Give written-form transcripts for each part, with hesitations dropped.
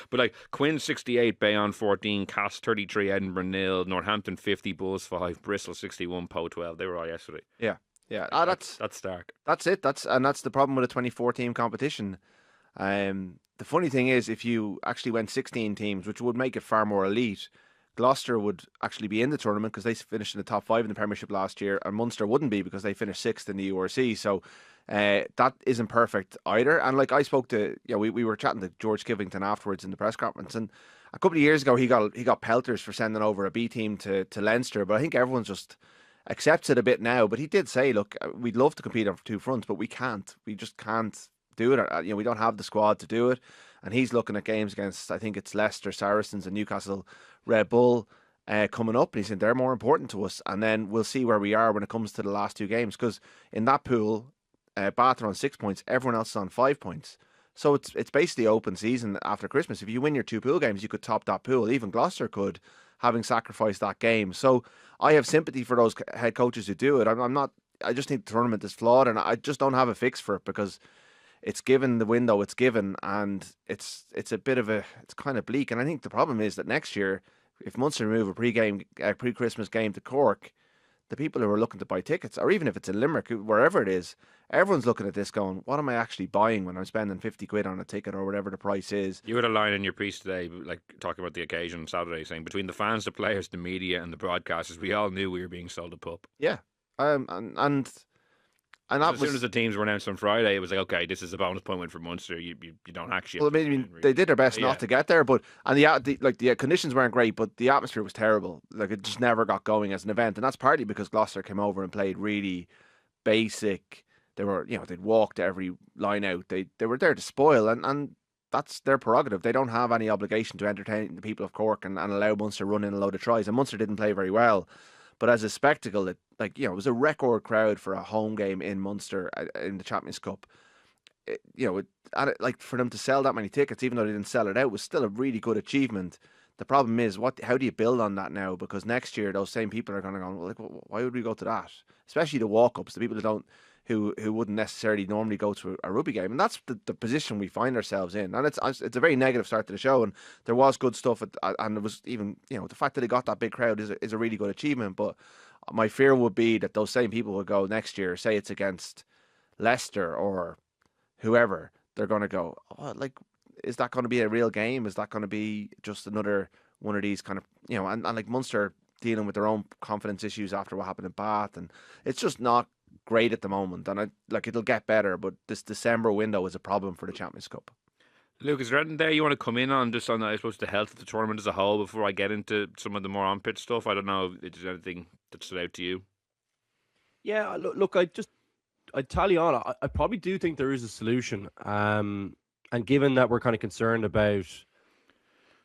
But like Quinn 68, Bayonne 14, Cass 33, Edinburgh 0, Northampton 50, Bulls 5, Bristol 61, Po 12. They were all yesterday. Yeah, yeah. Like That's that's stark. that's it. That's the problem with a 24 team competition. The funny thing is, if you actually went 16 teams, which would make it far more elite, Gloucester would actually be in the tournament because they finished in the top five in the Premiership last year, and Munster wouldn't be because they finished sixth in the URC. So that isn't perfect either. And like I spoke to, we were chatting to George Kivington afterwards in the press conference, and a couple of years ago he got pelters for sending over a B team to Leinster, but I think everyone's just accepts it a bit now. But he did say, look, we'd love to compete on two fronts, but we can't. We just can't do it. We don't have the squad to do it. And he's looking at games against, I think it's Leicester, Saracens, and Newcastle Red Bull coming up. And he's saying they're more important to us. And then we'll see where we are when it comes to the last two games. Because in that pool, Bath are on 6 points, everyone else is on 5 points. So it's basically open season after Christmas. If you win your two pool games, you could top that pool. Even Gloucester could, having sacrificed that game. So I have sympathy for those head coaches who do it. I'm not. I just think the tournament is flawed, and I just don't have a fix for it because it's given the window it's given, and it's a bit of it's kind of bleak. And I think the problem is that next year, if Munster move a pre-Christmas game to Cork, the people who are looking to buy tickets, or even if it's in Limerick, wherever it is, everyone's looking at this going, what am I actually buying when I'm spending 50 quid on a ticket or whatever the price is? You had a line in your piece today, like talking about the occasion on Saturday, saying between the fans, the players, the media, and the broadcasters, we all knew we were being sold a pup. Yeah, and So that as soon was as the teams were announced on Friday, it was like, okay, this is a bonus point win for Munster. You don't actually well, have I to mean, win, they really. did their best Yeah. not to get there, but and the conditions weren't great, but the atmosphere was terrible. Like it just never got going as an event, and that's partly because Gloucester came over and played really basic. They were, they'd walked every line out. They were there to spoil, and that's their prerogative. They don't have any obligation to entertain the people of Cork and allow Munster run in a load of tries. And Munster didn't play very well, but as a spectacle, it was a record crowd for a home game in Munster in the Champions Cup. Like for them to sell that many tickets, even though they didn't sell it out, was still a really good achievement. The problem is, how do you build on that now? Because next year, those same people are going to go, well, like, why would we go to that? Especially the walk-ups, the people who wouldn't necessarily normally go to a rugby game, and that's the position we find ourselves in. And it's a very negative start to the show, and there was good stuff, and it was even the fact that they got that big crowd is a really good achievement. But my fear would be that those same people would go next year, say it's against Leicester or whoever, they're going to go, oh, like, is that going to be a real game? Is that going to be just another one of these kind of, and like Munster dealing with their own confidence issues after what happened in Bath, and it's just not great at the moment. And it'll get better, but this December window is a problem for the Champions Cup. Luke, is there anything there you want to come in on, just on, I suppose, the health of the tournament as a whole before I get into some of the more on-pitch stuff? I don't know if there's anything that stood out to you. Yeah, look, I tell you on, I probably do think there is a solution. And given that we're kind of concerned about,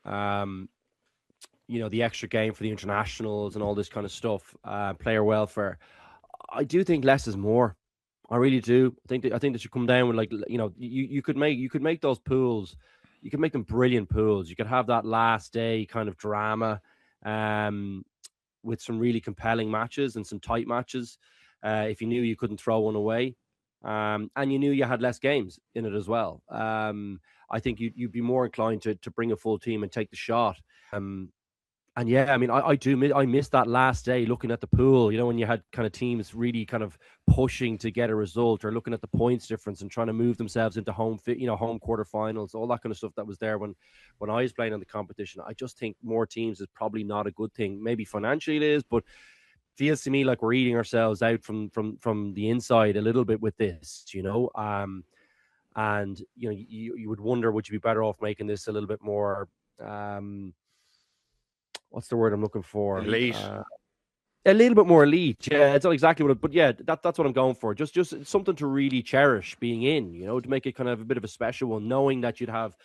the extra game for the internationals and all this kind of stuff, player welfare, I do think less is more. I really do. I think that should come down with you could make those pools, you could make them brilliant pools. You could have that last day kind of drama, with some really compelling matches and some tight matches. If you knew you couldn't throw one away, and you knew you had less games in it as well, I think you'd be more inclined to bring a full team and take the shot. And yeah, I mean, I miss that last day looking at the pool, when you had kind of teams really kind of pushing to get a result or looking at the points difference and trying to move themselves into home quarterfinals, all that kind of stuff that was there when I was playing in the competition. I just think more teams is probably not a good thing. Maybe financially it is, but feels to me like we're eating ourselves out from the inside a little bit with this, and you would wonder, would you be better off making this a little bit more, what's the word I'm looking for? Elite. A little bit more elite. Yeah, it's not exactly what but yeah, that's what I'm going for. Just something to really cherish being in, to make it kind of a bit of a special one, knowing that you'd have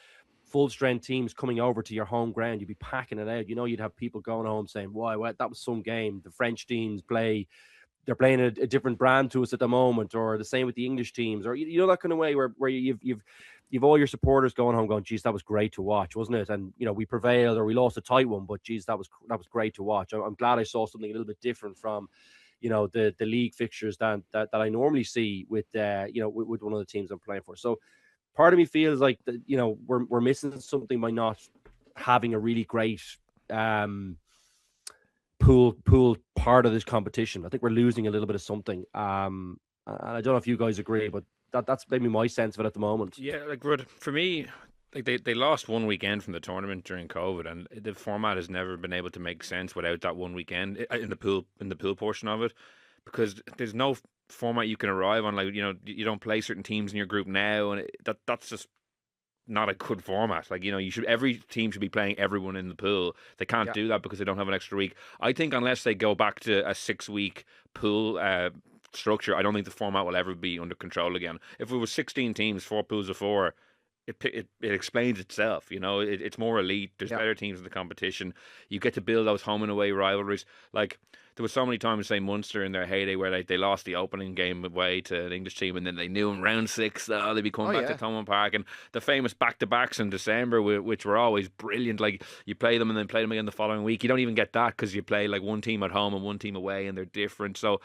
full strength teams coming over to your home ground. You'd be packing it out. You'd have people going home saying, why, that was some game. The French teams they're playing a different brand to us at the moment, or the same with the English teams, or that kind of way where you've all your supporters going home going, geez, that was great to watch, wasn't it? And we prevailed or we lost a tight one, but geez, that was great to watch. I'm glad I saw something a little bit different from the league fixtures that I normally see with with one of the teams I'm playing for. So part of me feels like that, we're missing something by not having a really great pool part of this competition. I think we're losing a little bit of something. And I don't know if you guys agree, but that's maybe my sense of it at the moment. Yeah, like Rud, for me, like they lost one weekend from the tournament during COVID, and the format has never been able to make sense without that one weekend in the pool portion of it, because there's no format you can arrive on. Like, you don't play certain teams in your group now, and that's just not a good format. Like, every team should be playing everyone in the pool. They can't do that because they don't have an extra week. I think unless they go back to a 6-week pool structure, I don't think the format will ever be under control again. If it was 16 teams, 4 pools of 4, it explains itself. It's more elite. There's better teams in the competition. You get to build those home and away rivalries. Like, there was so many times, say, Munster in their heyday where they lost the opening game away to an English team, and then they knew in round 6 they'd be coming back to Thomond Park, and the famous back-to-backs in December, which were always brilliant. Like, you play them and then play them again the following week. You don't even get that because you play like one team at home and one team away, and they're different. So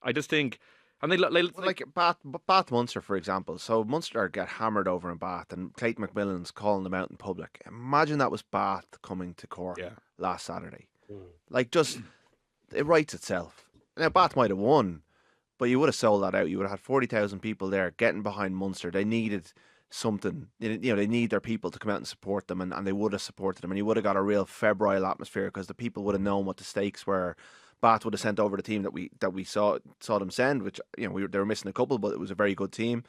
I just think. And they like Bath Munster, for example. So Munster get hammered over in Bath, and Clayton McMillan's calling them out in public. Imagine that was Bath coming to Cork last Saturday. Like, just it writes itself. Now Bath might have won, but you would have sold that out. You would have had 40,000 people there getting behind Munster. They needed something. They need their people to come out and support them, and they would have supported them, and you would have got a real febrile atmosphere because the people would have known what the stakes were. Bath would have sent over the team that we saw them send, which they were missing a couple, but it was a very good team,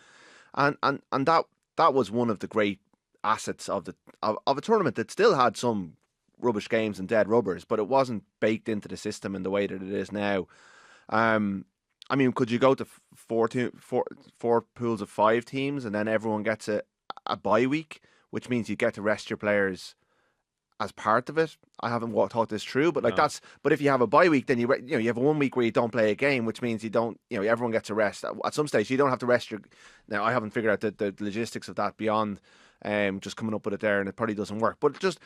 and that was one of the great assets of a tournament that still had some rubbish games and dead rubbers, but it wasn't baked into the system in the way that it is now. I mean, could you go to four pools of 5 teams, and then everyone gets a bye week, which means you get to rest your players as part of it? I haven't thought this through, but but if you have a bye week, then you have a 1 week where you don't play a game, which means you don't, everyone gets a rest. At some stage, you don't have to rest now, I haven't figured out the logistics of that beyond just coming up with it there, and it probably doesn't work. But just,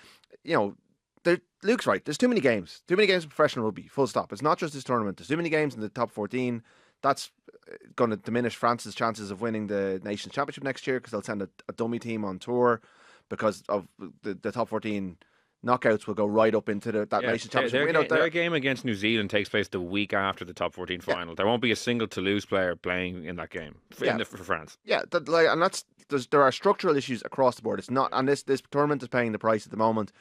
Luke's right. There's too many games. Too many games of professional rugby, full stop. It's not just this tournament. There's too many games in the top 14. That's going to diminish France's chances of winning the Nations Championship next year, because they'll send a dummy team on tour because of the top 14 knockouts will go right up into that Nations Championship. Their game against New Zealand takes place the week after the top 14 final. There won't be a single Toulouse player playing in that game for France. Yeah, there are structural issues across the board. It's not, and this tournament is paying the price at the moment.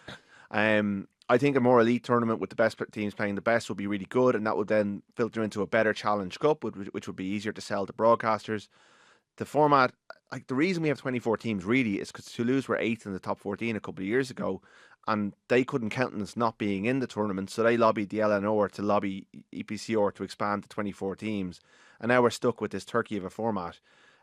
I think a more elite tournament with the best teams playing the best would be really good, and that would then filter into a better Challenge Cup, which would be easier to sell to broadcasters. The format, like the reason we have 24 teams really is because Toulouse were 8th in the top 14 a couple of years ago, and they couldn't countenance not being in the tournament, so they lobbied the LNO to lobby EPCR to expand to 24 teams, and now we're stuck with this turkey of a format.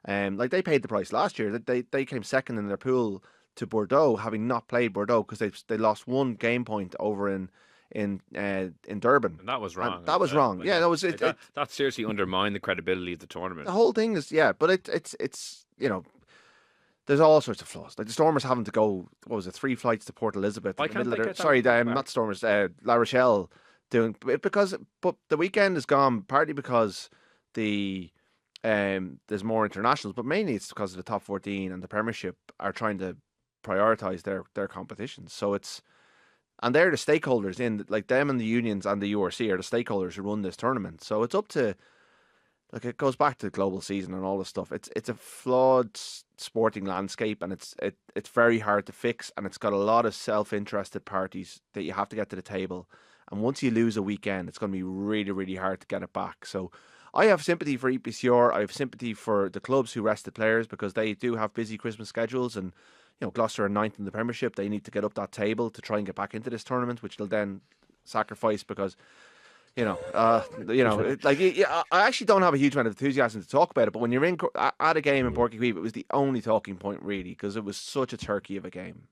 Like they paid the price last year. They came second in their pool to Bordeaux, having not played Bordeaux because they lost 1 game point over in Durban. And that was wrong. That was wrong. Yeah, that seriously undermined the credibility of the tournament. The whole thing is, but it's there's all sorts of flaws. Like the Stormers having to go, 3 flights to Port Elizabeth. Why can't they get that? Sorry, not Stormers, La Rochelle but the weekend is gone partly because there's more internationals, but mainly it's because of the top 14 and the Premiership are trying to prioritise their competitions. So and they're the stakeholders in, like them and the unions and the URC are the stakeholders who run this tournament. So it's up to, like, it goes back to the global season and all this stuff. It's a flawed sporting landscape, and it's very hard to fix, and it's got a lot of self-interested parties that you have to get to the table. And once you lose a weekend, it's going to be really, really hard to get it back. So I have sympathy for EPCR. I have sympathy for the clubs who rested players because they do have busy Christmas schedules, and Gloucester are 9th in the Premiership. They need to get up that table to try and get back into this tournament, which they'll then sacrifice because, I actually don't have a huge amount of enthusiasm to talk about it. But when you're at a game in Porky Queeve, it was the only talking point really because it was such a turkey of a game.